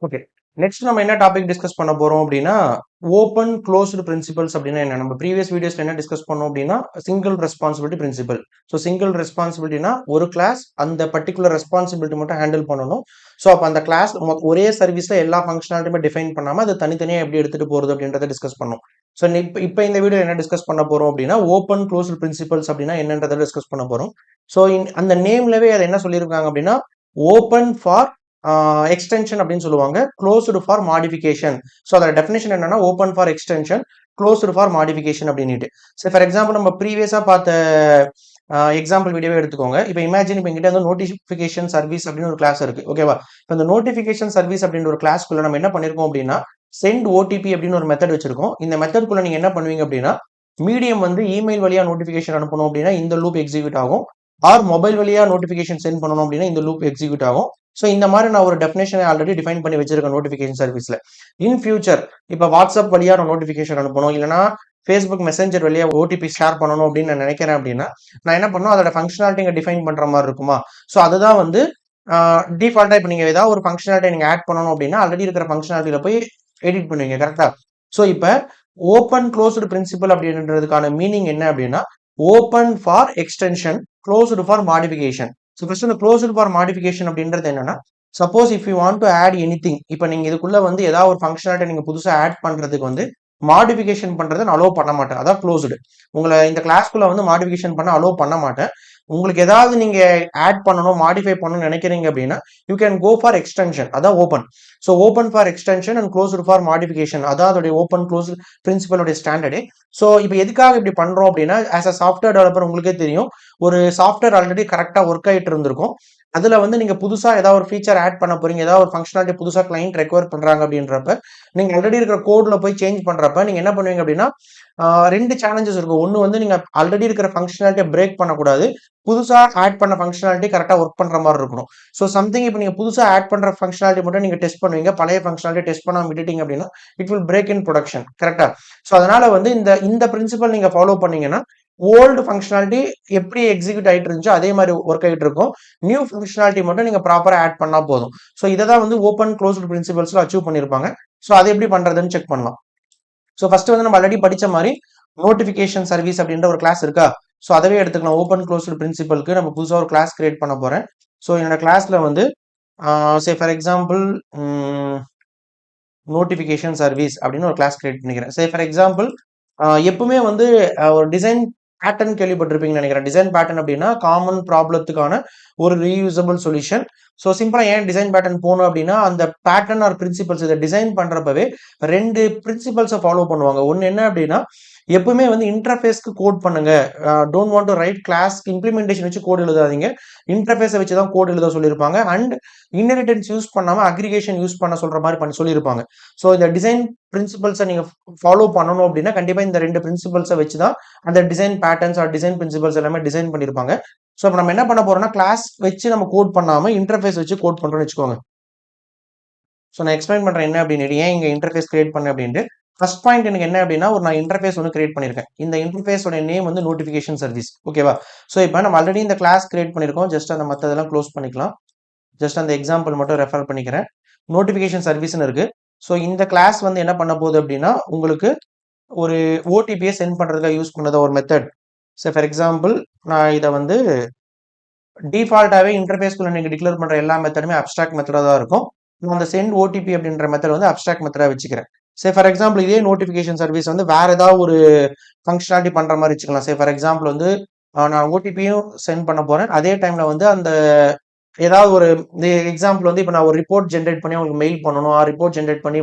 Okay. Next நம்ம என்ன topic discuss பண்ண போறோம் அப்படின்னா, ஓப்பன் க்ளோஸ்டு பிரின்சிபல்ஸ் அப்படின்னா என்ன? நம்ம ப்ரீவியஸ் வீடியோஸ்ல என்ன டிஸ்கஸ் பண்ணோம் அப்படின்னா, single responsibility principle. So single ரெஸ்பான்சிபிலிட்டினா ஒரு கிளாஸ் அந்த பர்ட்டிகுலர் ரெஸ்பான்சிபிலிட்டி மட்டும் ஹேண்டில் பண்ணணும். ஸோ அப்ப அந்த கிளாஸ் ஒரே சர்வீஸ்ல எல்லா ஃபங்க்ஷனாலிட்டியுமே டிஃபைன் பண்ணாம அதை தனித்தனியா எப்படி எடுத்துட்டு போறது அப்படின்றத டிஸ்கஸ் பண்ணோம். ஸோ இப்ப இப்ப இந்த வீடியோ என்ன டிஸ்கஸ் பண்ண போறோம் அப்படின்னா, ஓப்பன் க்ளோஸ்டு பிரின்சிபல்ஸ் அப்படின்னா என்னன்றதை டிஸ்கஸ் பண்ண போறோம். ஸோ அந்த நேம்லவே அதை என்ன சொல்லியிருக்காங்க அப்படின்னா, ஓப்பன் ஃபார் எக்ஸ்டென்ஷன் அப்படின்னு சொல்லுவாங்க, க்ளோஸ்டு ஃபார் மாடிஃபிகேஷன். ஸோ அதோட டெஃபினேஷன் என்னன்னா open for extension, closed for modification அப்படின்ட்டு. ஸோ ஃபார் எக்ஸாம்பிள் நம்ம ப்ரீவியஸா பார்த்த எக்ஸாம்பிள் வீடியோவே எடுத்துக்கோங்க. இப்போ இமேஜின் இப்போ எங்கிட்ட வந்து நோட்டிஃபிகேஷன் சர்வீஸ் அப்படின்னு ஒரு கிளாஸ் இருக்கு, ஓகேவா? இப்போ இந்த நோட்டிஃபிகேஷன் சர்வீஸ் அப்படின்ற ஒரு கிளாஸ்க்குள்ள நம்ம என்ன பண்ணிருக்கோம் அப்படின்னா, சென்ட் ஓடிபி அப்படின்னு ஒரு மெத்தட் வச்சிருக்கோம். இந்த மெத்தட்குள்ள நீங்க என்ன பண்ணுவீங்க அப்படின்னா, மீடியம் வந்து இமெயில் வழியா நோட்டிஃபிகேஷன் அனுப்பணும் அப்படின்னா இந்த லூப் எக்ஸிக்யூட் ஆகும். ஆர் மொபைல் வழியா நோட்டிஃபிகேஷன் சென்ட் பண்ணணும் அப்படின்னா இந்த லூப் எக்ஸிக்யூட் ஆகும். ஸோ இந்த மாதிரி நான் ஒரு டெஃபினேஷனை ஆல்ரெடி டிஃபைன் பண்ணி வச்சிருக்கேன் நோட்டிஃபிகேஷன் சர்வீஸ்ல. இன் ஃபியூச்சர் இப்போ வாட்ஸ்அப் வழியா நான் நோட்டிஃபிகேஷன் அனுப்பணும், இல்லைனா ஃபேஸ்புக் மெசஞ்சர் வழியா ஓடிபி ஷேர் பண்ணணும் அப்படின்னு நான் நினைக்கிறேன் அப்படின்னா, நான் என்ன பண்ணணும், அதோட ஃபங்க்ஷனாலிட்டி இங்கே டிஃபைன் பண்ற மாதிரி இருக்குமா? ஸோ அதுதான் வந்து டிஃபால்ட்டா இப்போ நீங்க ஏதாவது ஒரு ஃபங்க்ஷனாலிட்டி நீங்க ஆட் பண்ணணும் அப்படின்னா ஆல்ரெடி இருக்கிற ஃபங்க்ஷனாலிட்டியில போய் எடிட் பண்ணுவீங்க, கரெக்டா? ஸோ இப்போ ஓப்பன் க்ளோஸ்டு பிரின்சிபல் அப்படின்றதுக்கான மீனிங் என்ன அப்படின்னா, open for extension, closed for modification. So first இந்த க்ளோஸ்டு ஃபார் மாடிஃபிகேஷன் அப்படின்றது என்னன்னா, suppose if you want to add anything, இப்போ நீங்க இதுக்குள்ள வந்து ஏதாவது ஒரு ஃபங்க்ஷனாலிட்டி நீங்க புதுசா ஆட் பண்றதுக்கு வந்து மாடிஃபிகேஷன் பண்றதை நான் அலோவ் பண்ண மாட்டேன். அதான் க்ளோஸ்டு. உங்களை இந்த கிளாஸ்க்குள்ள வந்து மாடிஃபிகேஷன் பண்ண அலோவ் பண்ண மாட்டேன். உங்களுக்கு ஏதாவது நீங்க ஆட் பண்ணணும், மாடிஃபை பண்ணணும்னு நினைக்கிறீங்க அப்படின்னா you can go for extension, அதான் open. So open for extension and closed for modification, அதான் அதோடைய ஓப்பன் க்ளோஸ் பிரின்சிபலோட ஸ்டாண்டர்டு. ஸோ இப்போ எதுக்காக இப்படி பண்றோம் அப்படின்னா, ஆஸ் அ சாஃப்ட்வேர் டெவலப்பர் உங்களுக்கே தெரியும், ஒரு சாஃப்ட்வேர் ஆல்ரெடி கரெக்டா ஒர்க் ஆயிட்டு இருந்திருக்கும். அதுல வந்து நீங்க புதுசா ஏதாவது ஒரு ஃபீச்சர் ஆட் பண்ண போறீங்க, ஏதாவது ஒரு ஃபங்க்ஷனாலிட்டி புதுசா கிளைண்ட் ரெக்வயர் பண்றாங்க அப்படின்றப்ப, நீங்க ஆல்ரெடி இருக்கிற கோட்ல போய் சேஞ்ச் பண்றப்ப நீங்க என்ன பண்ணுவீங்க அப்படின்னா, ரெண்டு சேலஞ்சஸ் இருக்கும். ஒன்னு வந்து நீங்க ஆல்ரெடி இருக்கிற ஃபங்க்ஷனாலிட்டியை பிரேக் பண்ணக்கூடாது, புதுசா ஆட் பண்ண ஃபங்க்ஷனாலிட்டி கரெக்டா ஒர்க் பண்ற மாதிரி இருக்கணும். ஸோ சம்திங் இப்போ நீங்க புதுசா ஆட் பண்ற ஃபங்க்ஷனாலிட்டி மட்டும் நீங்க டெஸ்ட் பண்ணுவீங்க, பழைய ஃபங்க்ஷனாலிட்டி டெஸ்ட் பண்ணாம விட்டுட்டீங்க அப்படின்னா it will break in production, கரெக்டா? ஸோ அதனால வந்து இந்த இந்த பிரின்சிபல் நீங்க ஃபாலோ பண்ணீங்கன்னா ஓல்டு ஃபங்க்ஷனாலிட்டி எப்படி எக்ஸிக்யூட் ஆயிட்டு இருந்துச்சோ அதே மாதிரி ஒர்க் ஆகிட்டு இருக்கும். நியூ ஃபங்க்ஷனாலிட்டி மட்டும் நீங்க ப்ராப்பரா ஆட் பண்ணா போதும். ஸோ இதை தான் வந்து ஓப்பன் க்ளோஸ்டு பிரின்சிபல்ஸ்ல அச்சீவ் பண்ணிருப்பாங்க. ஸோ அதை எப்படி பண்றதுன்னு செக் பண்ணலாம். ஸோ ஃபர்ஸ்ட் வந்து நம்ம ஆல்ரெடி படிச்ச மாதிரி நோட்டிஃபிகேஷன் சர்வீஸ் அப்படின்ற ஒரு கிளாஸ் இருக்கா? ஸோ அதவே எடுத்துக்கலாம். ஓப்பன் க்ளோஸ்டு பிரின்சிபலுக்கு நம்ம புதுசாக ஒரு கிளாஸ் கிரியேட் பண்ண போறேன். ஸோ என்னோட கிளாஸ்ல வந்து சே ஃபார் எக்ஸாம்பிள் நோட்டிஃபிகேஷன் சர்வீஸ் அப்படின்னு ஒரு கிளாஸ் கிரியேட் பண்ணிக்கிறேன். சே ஃபார் எக்ஸாம்பிள் எப்பவுமே வந்து ஒரு டிசைன் பேட்டர்ன் கேள்விப்பட்டிருப்பீங்கன்னு நினைக்கிறேன். டிசைன் பேட்டர்ன் அப்படின்னா காமன் ப்ராப்ளத்துக்கான ஒரு ரீயூசபிள் சொல்யூஷன். ஸோ சிம்பிளா ஏன் டிசைன் பேட்டர்ன் போகணும் அப்படின்னா, அந்த பேட்டர்ன் ஆர் பிரின்சிபல்ஸ் இதை டிசைன் பண்றப்பவே ரெண்டு பிரின்சிபல்ஸை ஃபாலோ பண்ணுவாங்க. ஒன்னு என்ன அப்படின்னா, எப்பவுமே வந்து இன்டர்ஃபேஸ்க்கு கோட் பண்ணுங்க. Don't want to write class implementation வச்சு கோட் எழுதாதீங்க, இன்டர்ஃபேஸை வச்சு தான் கோட் எழுத சொல்லியிருப்பாங்க. அண்ட் இன்ஹெரிட்டன்ஸ் யூஸ் பண்ணாம அக்ரிகேஷன் யூஸ் பண்ண சொல்ற மாதிரி பண்ணி சொல்லியிருப்பாங்க. ஸோ இந்த டிசைன் பிரின்சிபல்ஸை நீங்க ஃபாலோ பண்ணணும் அப்படின்னா கண்டிப்பா இந்த ரெண்டு பிரின்சிபல்ஸை வச்சு தான் அந்த design patterns or design principles எல்லாமே டிசைன் பண்ணியிருப்பாங்க. ஸோ இப்போ நம்ம என்ன பண்ண போறோம்னா, கிளாஸ் வச்சு நம்ம கோட் பண்ணாம இன்டர்ஃபேஸ் வச்சு கோட் பண்றோம்னு வச்சுக்கோங்க. ஸோ நான் எக்ஸ்பிளைன் பண்றேன் என்ன அப்படின்னு, ஏன் இங்க இன்டர்ஃபேஸ் கிரியேட் பண்ண அப்படின்ட்டு. ஃபர்ஸ்ட் பாயிண்ட் எனக்கு என்ன அப்படின்னா, நான் இன்டர்ஃபேஸ் ஒன்று கிரியேட் பண்ணிருக்கேன். இந்த இன்டர்ஃபேஸோட நேம் வந்து நோட்டிஃபிகேஷன் சர்வீஸ், ஓகேவா? ஸோ இப்போ நம்ம ஆல்ரெடி இந்த கிளாஸ் கிரியேட் பண்ணிருக்கோம். ஜஸ்ட் அந்த மற்றதெல்லாம் க்ளோஸ் பண்ணிக்கலாம். ஜஸ்ட் அந்த எக்ஸாம்பிள் மட்டும் ரெஃபர் பண்ணிக்கிறேன். நோட்டிஃபிகேஷன் சர்வீஸ்னு இருக்கு. ஸோ இந்த கிளாஸ் வந்து என்ன பண்ண போகுது அப்படின்னா, உங்களுக்கு ஒரு ஓடிபியை சென்ட் பண்றதுக்காக யூஸ் பண்ணத ஒரு மெத்தட். ஸோ ஃபார் எக்ஸாம்பிள் நான் இதை வந்து டிஃபால்ட்டாவே இன்டர்ஃபேஸ்க்குள்ள நீங்க டிக்ளேர் பண்ற எல்லா மெத்தடுமே அப்ஸ்ட்ராக்ட் மெத்தடா தான் இருக்கும். நான் அந்த சென்ட் ஓடிபி அப்படின்ற மெத்தட் வந்து அப்ஸ்ட்ராக்ட் மெத்தடா வச்சுக்கிறேன். சே ஃபார் எக்ஸாம்பிள் இதே நோட்டிஃபிகேஷன் சர்வீஸ் வந்து வேற ஏதாவது ஒரு ஃபங்க்ஷனாலிட்டி பண்ற மாதிரி வச்சுக்கலாம். சே ஃபார் எக்ஸாம்பிள் வந்து நான் ஓடிபியும் சென்ட் பண்ண போறேன், அதே டைம்ல வந்து அந்த ஏதாவது ஒரு எக்ஸாம்பிள் வந்து இப்போ நான் ஒரு ரிப்போர்ட் ஜென்ரேட் பண்ணி உங்களுக்கு மெயில் பண்ணணும், ரிப்போர்ட் ஜென்ரேட் பண்ணி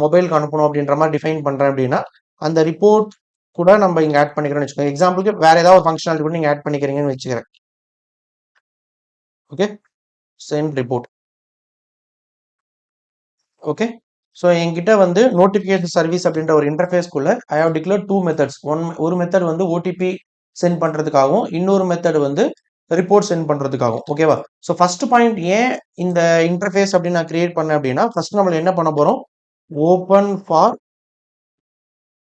மொபைலுக்கு அனுப்பணும் அப்படின்ற மாதிரி டிஃபைன் பண்றேன் அப்படின்னா, அந்த ரிப்போர்ட் கூட நம்ம இங்க ஆட் பண்ணிக்கிறோம்னு வச்சுக்கோங்க. எக்ஸாம்பிளுக்கு வேற ஏதாவது ஒரு ஃபங்க்ஷனாலிட்டி கூட நீங்க ஆட் பண்ணிக்கிறீங்கன்னு வச்சுக்கிறேன். Okay, send report. Okay, so என்கிட்ட வந்து நோட்டிஃபிகேஷன் சர்வீஸ் அப்படின்ற ஒரு இன்டர்ஃபேஸ்க்குள்ள I have declare two methods. ஒரு மெத்தட் வந்து ஓடிபி சென்ட் பண்றதுக்காகவும், இன்னொரு மெத்தட் வந்து ரிப்போர்ட் சென்ட் பண்றதுக்காகவும், ஓகேவா? ஸோ ஃபர்ஸ்ட் பாயிண்ட் ஏன் இந்த இன்டர்ஃபேஸ் அப்படின்னு நான் கிரியேட் பண்ணேன் அப்படின்னா, ஃபர்ஸ்ட் நம்ம என்ன பண்ண போறோம், ஓப்பன் ஃபார்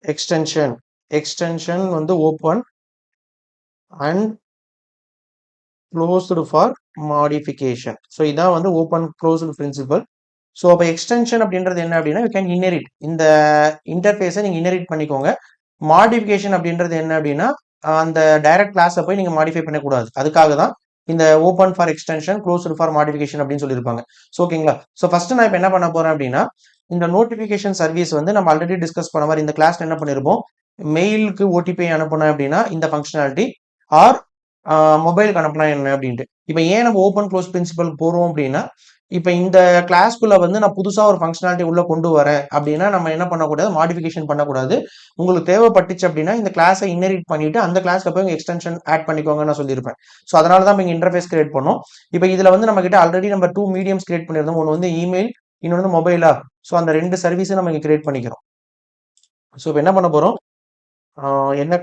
எக்ஸ்டென்ஷன். எக்ஸ்டென்ஷன் வந்து open and closed for modification. So இதான் வந்து ஓப்பன் க்ளோஸ்டு பிரின்சிபல். ஸோ அப்போ எக்ஸ்டென்ஷன் அப்படின்றது என்ன அப்படின்னா யூ கேன் இன்ஹெரிட் இந்த இன்டர்ஃபேஸை நீங்கள் இன்ஹெரிட் பண்ணிக்கோங்க. மாடிஃபிகேஷன் அப்படின்றது என்ன அப்படின்னா அந்த டைரக்ட் கிளாஸை போய் நீங்கள் மாடிஃபை பண்ணக்கூடாது. அதுக்காக தான் இந்த open for extension closed for modification அப்படின்னு சொல்லியிருப்பாங்க. ஸோ ஓகேங்களா. ஸோ ஃபர்ஸ்ட் நான் இப்போ என்ன பண்ண போறேன் அப்படின்னா இந்த நோட்டிஃபிகேஷன் சர்வீஸ் வந்து நம்ம ஆல்ரெடி டிஸ்கஸ் பண்ண மாதிரி இந்த கிளாஸ்ல என்ன பண்ணிருப்போம், மெயிலுக்கு ஓடிபி அனுப்பணும் அப்படின்னா இந்த ஃபங்க்ஷனாலிட்டி ஆர் மொபைலுக்கு அனுப்பலாம் என்ன அப்படின்ட்டு. இப்போ ஏன் நம்ம ஓப்பன் க்ளோஸ் பிரின்சிபல் போறோம் அப்படின்னா இப்போ இந்த கிளாஸ்க்குள்ள வந்து நான் புதுசா ஒரு ஃபங்க்ஷனாலிட்டி உள்ள கொண்டு வரேன் அப்படின்னா நம்ம என்ன பண்ணக்கூடாது, மாடிஃபிகேஷன் பண்ணக்கூடாது. உங்களுக்கு தேவைப்பட்டுச்சு அப்படின்னா இந்த கிளாஸை இன்ஹெரிட் பண்ணிட்டு அந்த கிளாஸ்ல போய் எக்ஸ்டென்ஷன் ஆட் பண்ணிக்கோங்க நான் சொல்லியிருப்பேன். ஸோ அதனால தான் இங்கே இன்டர்ஃபேஸ் கிரியேட் பண்ணோம். இப்போ இதுல வந்து நம்ம கிட்ட ஆல்ரெடி நம்ம 2 மீடியம்ஸ் கிரியேட் பண்ணியிருந்தோம். ஒன்று வந்து இமெயில், இன்னொன்று வந்து மொபைலா. ஸோ அந்த 2 சர்வீஸை நம்ம இங்கே கிரியேட் பண்ணிக்கிறோம். ஸோ இப்போ என்ன பண்ண போறோம், என்ன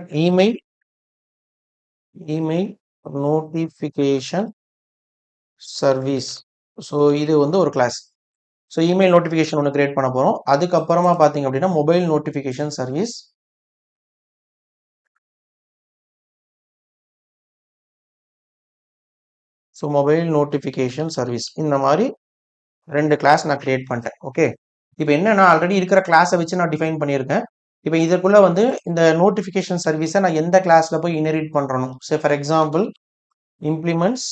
இமெயில் நோட்டிஃபிகேஷன் சர்வீஸ். ஸோ இது வந்து ஒரு கிளாஸ். ஸோ இமெயில் நோட்டிஃபிகேஷன் ஒன்று கிரியேட் பண்ண போகிறோம். அதுக்கப்புறமா பார்த்தீங்க அப்படின்னா mobile notification service. So mobile notification service இந்த மாதிரி 2 கிளாஸ் நான் கிரியேட் பண்ணிட்டேன். ஓகே. இப்போ என்னன்னா ஆல்ரெடி இருக்கிற கிளாஸை வச்சு நான் டிஃபைன் பண்ணியிருக்கேன். இப்போ இதுக்குள்ள வந்து இந்த நோட்டிஃபிகேஷன் சர்வீஸை நான் எந்த கிளாஸ்ல போய் இன்ஹெரிட் பண்றணும். Say for example implements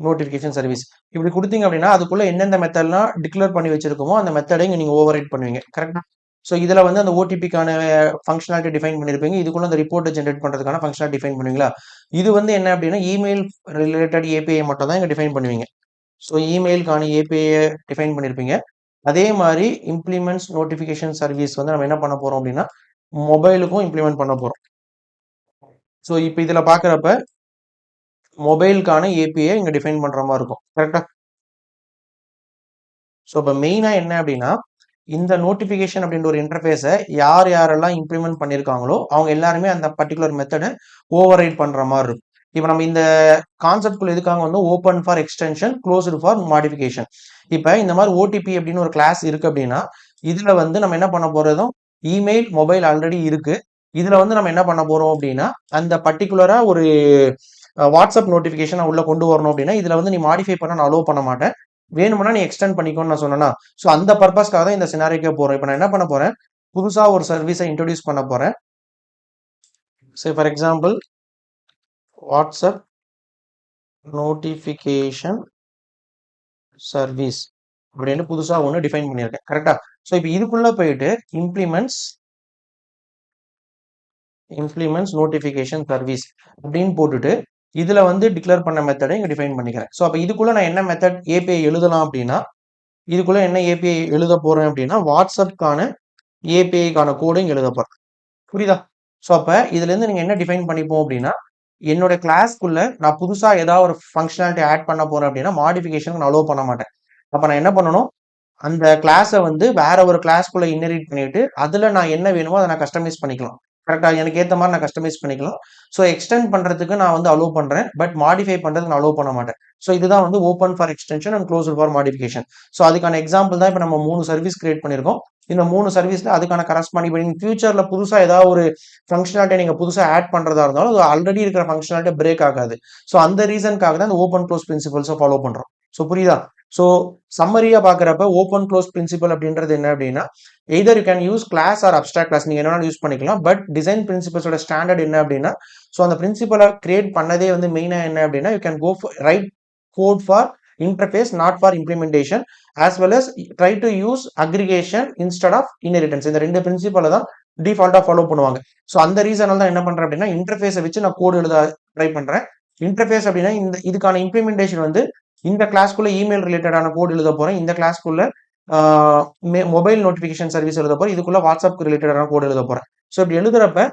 notification service இப்படி கொடுத்தீங்க அப்படின்னா அதுக்குள்ள எந்தெந்த மெத்தட்லாம் டிக்ளேர் பண்ணி வச்சிருக்கோமோ அந்த மெத்தடை நீங்க ஓவர் ரைட் பண்ணுவீங்க. கரெக்டா. ஸோ இதுல வந்து அந்த ஓடிபிக்கான ஃபங்க்ஷனாலிட்டி டிஃபைன் பண்ணிருப்பீங்க. இதுக்குள்ள அந்த ரிப்போர்ட்டை ஜென்ரேட் பண்றதுக்கான ஃபங்க்ஷனாலிட்டி டிஃபைன் பண்ணுவீங்களா. இது வந்து என்ன அப்படின்னா இமெயில் ரிலேட்டட் ஏபிஐ மட்டும் தான் இங்க டிஃபைன் பண்ணுவீங்க. ஸோ இமெயிலுக்கான ஏபிஐ டிஃபைன் பண்ணிருப்பீங்க. அதே மாதிரி இம்ப்ளிமெண்ட்ஸ் நோட்டிஃபிகேஷன் சர்வீஸ் வந்து நம்ம என்ன பண்ண போறோம் அப்படின்னா மொபைலுக்கும் இம்ப்ளிமெண்ட் பண்ண போறோம். ஸோ இப்போ இதுல பாக்குறப்ப மொபைலுக்கான ஏபிஐ இங்க டிஃபைன் பண்ற மாதிரி இருக்கும். கரெக்டா. ஸோ இப்போ மெயினா என்ன அப்படின்னா இந்த நோட்டிஃபிகேஷன் அப்படின்ற ஒரு இன்டர்ஃபேஸை யார் யாரெல்லாம் இம்ப்ளிமெண்ட் பண்ணியிருக்காங்களோ அவங்க எல்லாருமே அந்த பர்டிகுலர் மெத்தடை ஓவர் ரைட் பண்ற மாதிரி இருக்கும். இப்போ நம்ம இந்த கான்செப்ட்குள்ள எதுக்காக வந்து open for extension closed for modification. இப்போ இந்த மாதிரி ஓடிபி அப்படின்னு ஒரு கிளாஸ் இருக்கு அப்படின்னா இதுல வந்து நம்ம என்ன பண்ண போறதும் இமெயில் மொபைல் ஆல்ரெடி இருக்கு. இதுல வந்து நம்ம என்ன பண்ண போறோம் அப்படின்னா அந்த பர்டிகுலரா ஒரு வாட்ஸ்அப் நோட்டிஃபிகேஷன் உள்ள கொண்டு வரணும் அப்படின்னா இதுல வந்து நீ மாடிஃபை பண்ண நான் அலோவ் பண்ண மாட்டேன். வேணும்னா நீ எக்ஸ்டெண்ட் பண்ணிக்கோன்னு நான் சொன்னேன்னா. ஸோ அந்த பர்பஸ்க்காக தான் இந்த சினாரிக்கே போறோம். இப்போ நான் என்ன பண்ண போறேன், புதுசா ஒரு சர்வீஸை இன்ட்ரோடியூஸ் பண்ண போறேன். சே for example WhatsApp notification service அப்படின்னு புதுசா ஒன்று டிஃபைன் பண்ணியிருக்கேன். கரெக்டா. ஸோ இப்போ இதுக்குள்ள போயிட்டு இம்ப்ளிமெண்ட்ஸ் நோட்டிஃபிகேஷன் சர்வீஸ் அப்படின்னு போட்டுட்டு இதுல வந்து டிக்ளேர் பண்ண மெத்தடை இங்க டிஃபைன் பண்ணிக்கிறேன். ஸோ அப்போ இதுக்குள்ள நான் என்ன மெத்தட் ஏபிஐ எழுதலாம் அப்படின்னா இதுக்குள்ள என்ன ஏபிஐ எழுத போறேன் அப்படின்னா வாட்ஸ்அப்கான ஏபிஐக்கான கோடு இங்க எழுத போறேன். புரியுதா. ஸோ அப்ப இதுல இருந்து நீங்க என்ன டிஃபைன் பண்ணிப்போம் அப்படின்னா என்னோட கிளாஸ்க்குள்ள நான் புதுசா ஏதாவது ஒரு ஃபங்க்ஷனாலிட்டி ஆட் பண்ண போறேன் அப்படின்னா மாடிஃபிகேஷன் நான் அலோவ் பண்ண மாட்டேன். அப்ப நான் என்ன பண்ணணும், அந்த கிளாஸை வந்து வேற ஒரு கிளாஸ்க்குள்ள இன்ஹெரிட் பண்ணிட்டு அதுல நான் என்ன வேணுமோ அதை நான் கஸ்டமைஸ் பண்ணிக்கலாம். கரெக்டா. எனக்கு ஏற்ற மாதிரி நான் கஸ்டமைஸ் பண்ணிக்கலாம். ஸோ எக்ஸ்டெண்ட் பண்றதுக்கு நான் வந்து அலோவ் பண்றேன். பட் மாடிஃபை பண்றதுக்கு நான் அலோவ் பண்ண மாட்டேன். ஸோ இதுதான் வந்து open for extension and closed for modification. So அதுக்கான எக்ஸாம்பிள் தான் இப்போ நம்ம 3 சர்வீஸ் கிரியேட் பண்ணியிருக்கோம். இந்த 3 சர்வீஸ்ல அதுக்கான கரஸ்பாண்டிங் ஃபியூச்சர்ல புதுசா ஏதாவது ஒரு ஃபங்க்ஷனாலிட்டி நீங்க புதுசா ஆட் பண்றதா இருந்தாலும் அது ஆல்ரெடி இருக்கிற ஃபங்க்ஷனாலிட்டி பிரேக் ஆகாது. ஸோ அந்த ரீசனுக்காக தான் இந்த ஓப்பன் க்ளோஸ் பிரின்சிபல்ஸை ஃபாலோ பண்றோம். ஸோ புரியுதா. ஸோ சம்மரியா பாக்குறப்ப ஓப்பன் க்ளோஸ் பிரின்சிபல் அப்படின்றது என்ன அப்படின்னா either you can use class or abstract class நீங்க என்ன யூஸ் பண்ணிக்கலாம். பட் டிசைன் பிரின்சிபல்ஸோட ஸ்டாண்டர்ட் என்ன அப்படின்னா ஸோ அந்த பிரின்சிபலை கிரியேட் பண்ணதே வந்து மெயினா என்ன அப்படின்னா you can go write code for interface not for implementation as well as try to use aggregation instead of inheritance. இந்த 2 பிரின்சிபலை தான் டிஃபால்ட்டா ஃபாலோ பண்ணுவாங்க. ஸோ அந்த ரீசனால தான் என்ன பண்றேன் அப்படின்னா இன்டர்ஃபேஸை வச்சு நான் கோட் எழுத ட்ரை பண்றேன். இன்டர்ஃபேஸ் அப்படின்னா இந்த இதுக்கான இம்ப்ளிமெண்டேஷன் வந்து இந்த கிளாஸ்க்குள்ள இமெயில் ரிலேட்டடான கோட் எழுத போறேன். இந்த கிளாஸ்க்குள்ள மொபைல் நோட்டிஃபிகேஷன் சர்வீஸ் எழுத போறேன். இதுக்குள்ள வாட்ஸ்அப் ரிலேட்டடான கோட் எழுத போறேன். ஸோ இப்படி எழுதுறப்ப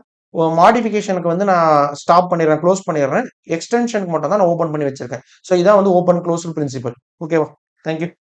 மாடிஃபிகேஷனுக்கு வந்து நான் ஸ்டாப் பண்ணிடுறேன், க்ளோஸ் பண்ணிடுறேன். எக்ஸ்டென்ஷனுக்கு மட்டும் தான் நான் ஓப்பன் பண்ணி வச்சிருக்கேன். ஸோ இதான் வந்து ஓப்பன் க்ளோஸ் பிரின்சிபல். ஓகேவா. தேங்க்யூ.